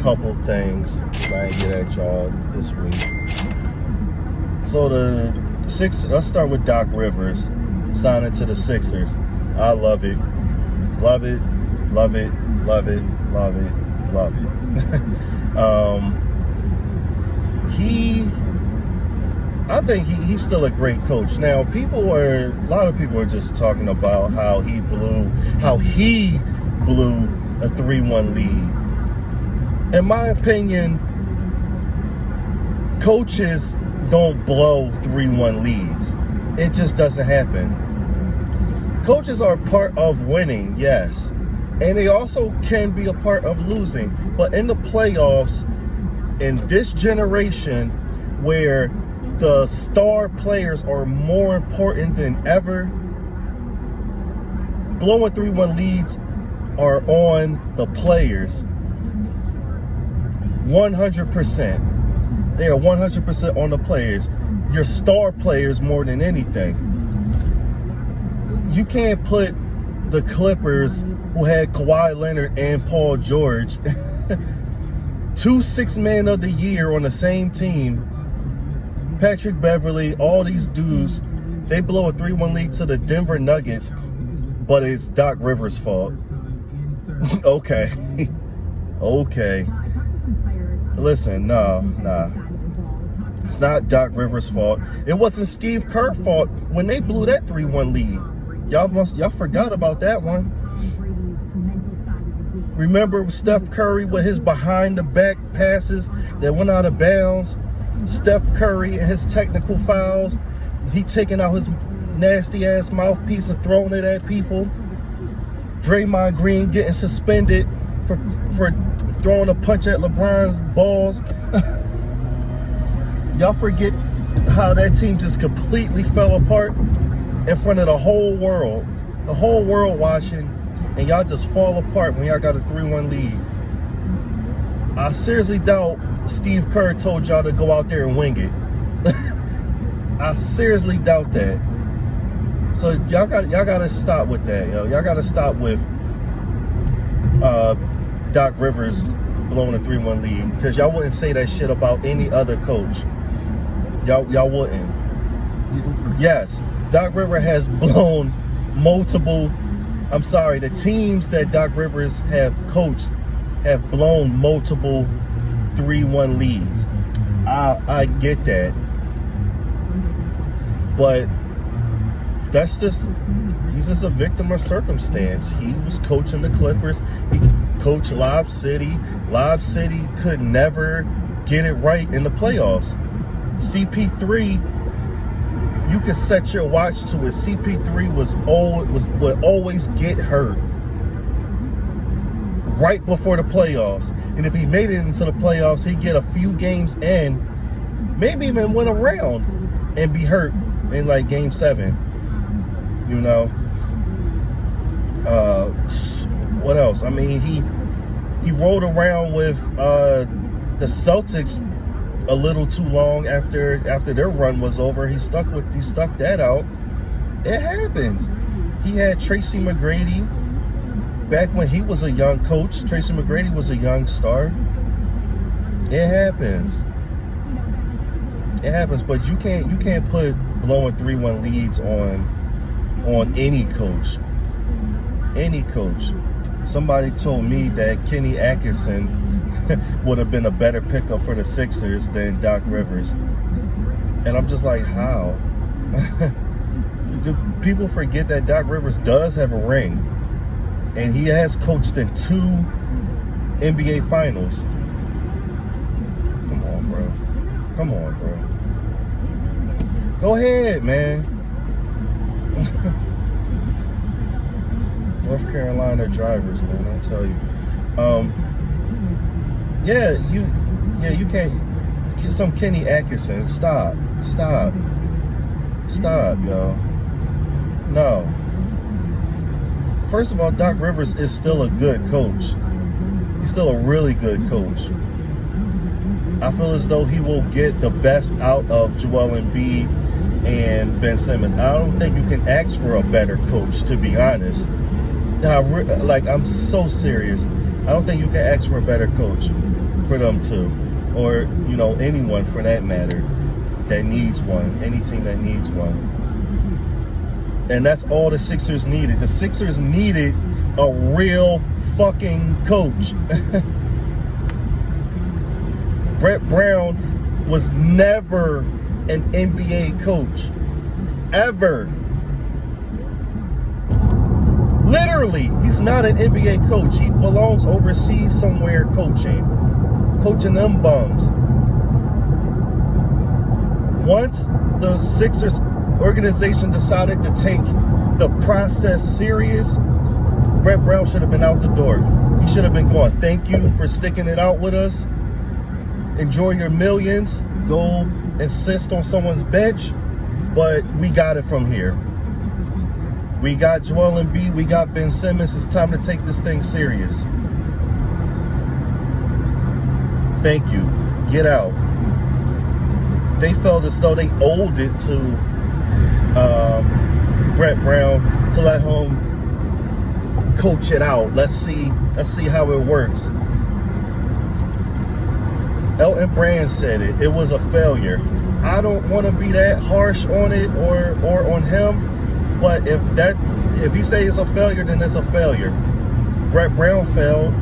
couple things I ain't get at y'all this week. So let's start with Doc Rivers signing to the Sixers. I love it. Love it. Love it. Love it. Love it. Love it. I think he's still a great coach. Now, a lot of people are just talking about how he blew a 3-1 lead. In my opinion, coaches don't blow 3-1 leads. It just doesn't happen. Coaches are part of winning, yes. And they also can be a part of losing. But in the playoffs, in this generation where the star players are more important than ever, blowing 3-1 leads are on the players. 100%. They are 100% on the players. Your star players more than anything. You can't put the Clippers, who had Kawhi Leonard and Paul George, 2 6-man of the year on the same team. Patrick Beverly, all these dudes, they blow a 3-1 lead to the Denver Nuggets, but it's Doc Rivers' fault. Okay. Okay. Listen, nah. It's not Doc Rivers' fault. It wasn't Steve Kerr's fault when they blew that 3-1 lead. Y'all forgot about that one. Remember Steph Curry with his behind-the-back passes that went out of bounds? Steph Curry and his technical fouls. He taking out his nasty-ass mouthpiece and throwing it at people. Draymond Green getting suspended for throwing a punch at LeBron's balls. Y'all forget how that team just completely fell apart in front of the whole world watching, and y'all just fall apart when y'all got a 3-1 lead. I seriously doubt Steve Kerr told y'all to go out there and wing it. I seriously doubt that. So y'all got to stop with that, yo. Y'all got to stop with Doc Rivers blowing a 3-1 lead, because y'all wouldn't say that shit about any other coach. Y'all wouldn't. Yes, Doc Rivers has blown the teams that Doc Rivers have coached have blown multiple 3-1 leads. I get that. But he's just a victim of circumstance. He was coaching the Clippers. He coached Lob City. Lob City could never get it right in the playoffs. CP3, you could set your watch to it. CP3 would always get hurt right before the playoffs. And if he made it into the playoffs, he'd get a few games in, maybe even win a round, and be hurt in like game 7. You know? What else? I mean, he rolled around with the Celtics a little too long after their run was over. He stuck that out. It happens. He had Tracy McGrady back when he was a young coach. Tracy McGrady was a young star. It happens. It happens, but you can't put blowing 3-1 leads on any coach. Any coach. Somebody told me that Kenny Atkinson would have been a better pickup for the Sixers than Doc Rivers. And I'm just like, how? People forget that Doc Rivers does have a ring. And he has coached in 2 NBA finals. Come on, bro. Go ahead, man. North Carolina drivers, man, I'll tell you. You can't. Some Kenny Atkinson. Stop, yo. No. First of all, Doc Rivers is still a good coach. He's still a really good coach. I feel as though he will get the best out of Joel Embiid and Ben Simmons. I don't think you can ask for a better coach, to be honest. I'm so serious. I don't think you can ask for a better coach. for them to, or anyone for that matter that needs one, any team that needs one. And that's all the Sixers needed. The Sixers needed a real fucking coach. Brett Brown was never an NBA coach, ever. Literally, he's not an NBA coach. He belongs overseas somewhere coaching them bums. Once the Sixers organization decided to take the process serious, Brett Brown should have been out the door. He should have been going, thank you for sticking it out with us. Enjoy your millions. Go insist on someone's bench. But we got it from here. We got Joel Embiid. We got Ben Simmons. It's time to take this thing serious. Thank you. Get out. They felt as though they owed it to Brett Brown to let him coach it out. Let's see how it works. Elton Brand said it. It was a failure. I don't want to be that harsh on it or on him, but if he say it's a failure, then it's a failure. Brett Brown failed.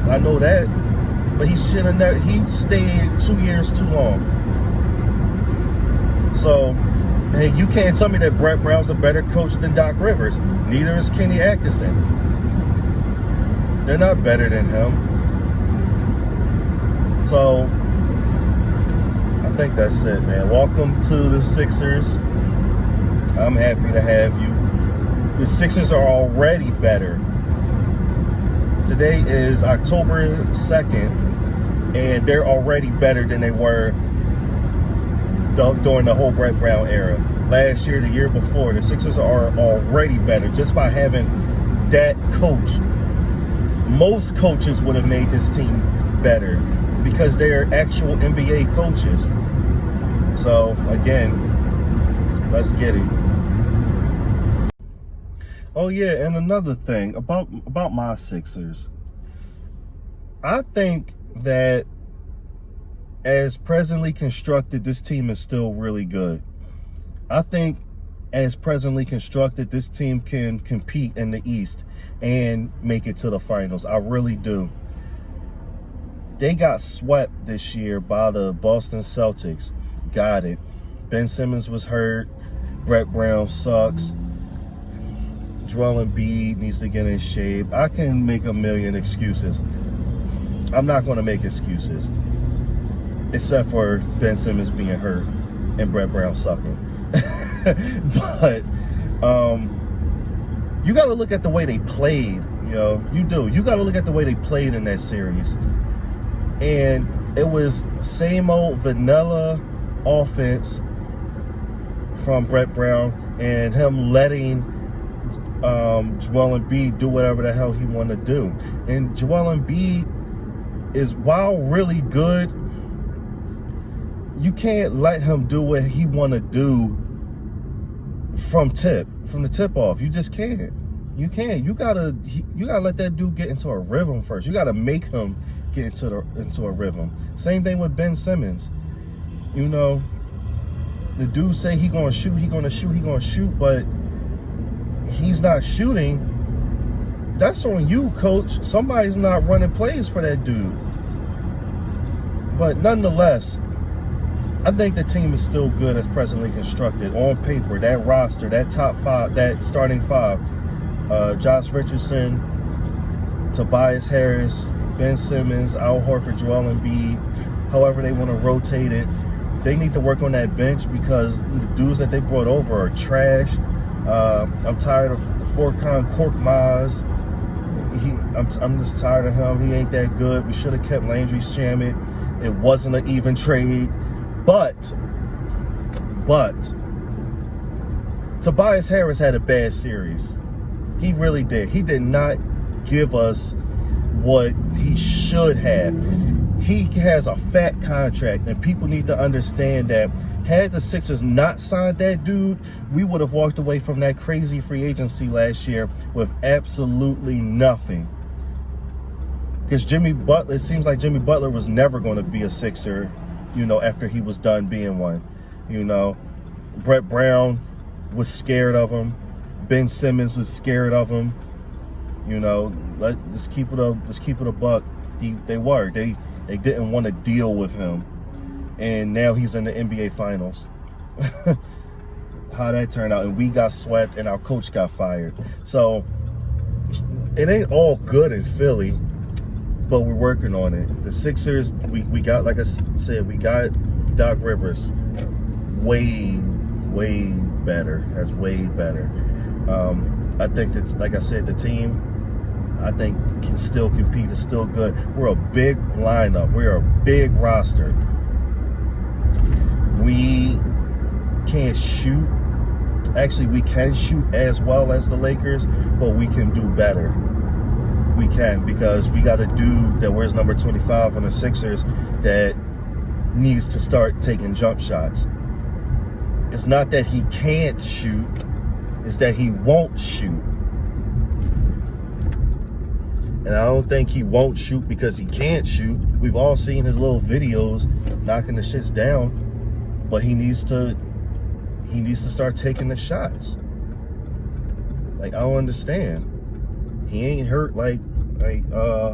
I know that, but he should have never. He stayed 2 years too long. So, hey, you can't tell me that Brett Brown's a better coach than Doc Rivers. Neither is Kenny Atkinson. They're not better than him. So, I think that's it, man. Welcome to the Sixers. I'm happy to have you. The Sixers are already better. Today is October 2nd, and they're already better than they were during the whole Brett Brown era. Last year, the year before, the Sixers are already better just by having that coach. Most coaches would have made this team better because they're actual NBA coaches. So, again, let's get it. Oh, yeah, and another thing about my Sixers. I think that as presently constructed, this team is still really good. I think as presently constructed, this team can compete in the East and make it to the finals. I really do. They got swept this year by the Boston Celtics. Got it. Ben Simmons was hurt. Brett Brown sucks. Joel Embiid needs to get in shape. I can make a million excuses. I'm not going to make excuses. Except for Ben Simmons being hurt and Brett Brown sucking. But you got to look at the way they played. You do. You got to look at the way they played in that series. And it was same old vanilla offense from Brett Brown and him letting Joel Embiid do whatever the hell he wanted to do. And Joel Embiid is, while really good, you can't let him do what he want to do from the tip off. You just can't. You can't. You gotta let that dude get into a rhythm first. You gotta make him get into a rhythm. Same thing with Ben Simmons. The dude say he gonna shoot, but he's not shooting. That's on you, coach. Somebody's not running plays for that dude. But nonetheless, I think the team is still good as presently constructed. On paper, that roster, that top five, that starting five, Josh Richardson, Tobias Harris, Ben Simmons, Al Horford, Joel Embiid, however they want to rotate it. They need to work on that bench because the dudes that they brought over are trash. I'm tired of Furkan Korkmaz. I'm just tired of him. He ain't that good. We should have kept Landry Shamet. It wasn't an even trade. But Tobias Harris had a bad series. He really did. He did not give us what he should have. He has a fat contract, and people need to understand that had the Sixers not signed that dude, we would have walked away from that crazy free agency last year with absolutely nothing. Because Jimmy Butler, it seems like Jimmy Butler was never going to be a Sixer, you know, after he was done being one. You know, Brett Brown was scared of him. Ben Simmons was scared of him. You know, let's keep it a buck. They didn't want to deal with him, and now he's in the NBA Finals. How that turned out, and we got swept, and our coach got fired. So it ain't all good in Philly, but we're working on it. The Sixers, we got, like I said, we got Doc Rivers. Way better. That's way better. I think that, like I said, the team, I think, can still compete. It's still good. We're a big lineup. We're a big roster. We can't shoot. Actually, we can shoot as well as the Lakers, but we can do better. We can, because we got a dude that wears number 25 on the Sixers that needs to start taking jump shots. It's not that he can't shoot, it's that he won't shoot. And I don't think he won't shoot because he can't shoot. We've all seen his little videos knocking the shits down, but he needs to start taking the shots. Like, I don't understand. He ain't hurt like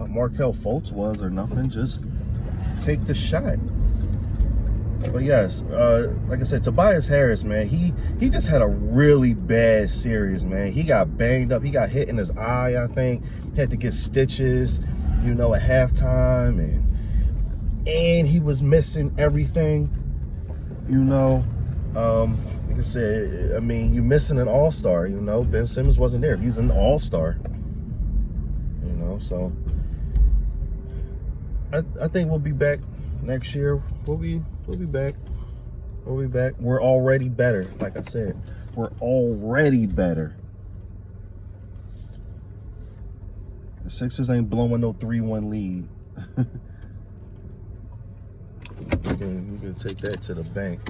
Markelle Fultz was or nothing. Just take the shot. But yes, like I said, Tobias Harris, man, he just had a really bad series, man. He got banged up. He got hit in his eye, I think. He had to get stitches, you know, at halftime, and he was missing everything, you know. Like I said, I mean, you're missing an all-star, you know. Ben Simmons wasn't there. He's an all-star, you know. So I think we'll be back next year. We'll be back. We'll be back. We're already better. Like I said, we're already better. The Sixers ain't blowing no 3-1 lead. You can take that to the bank.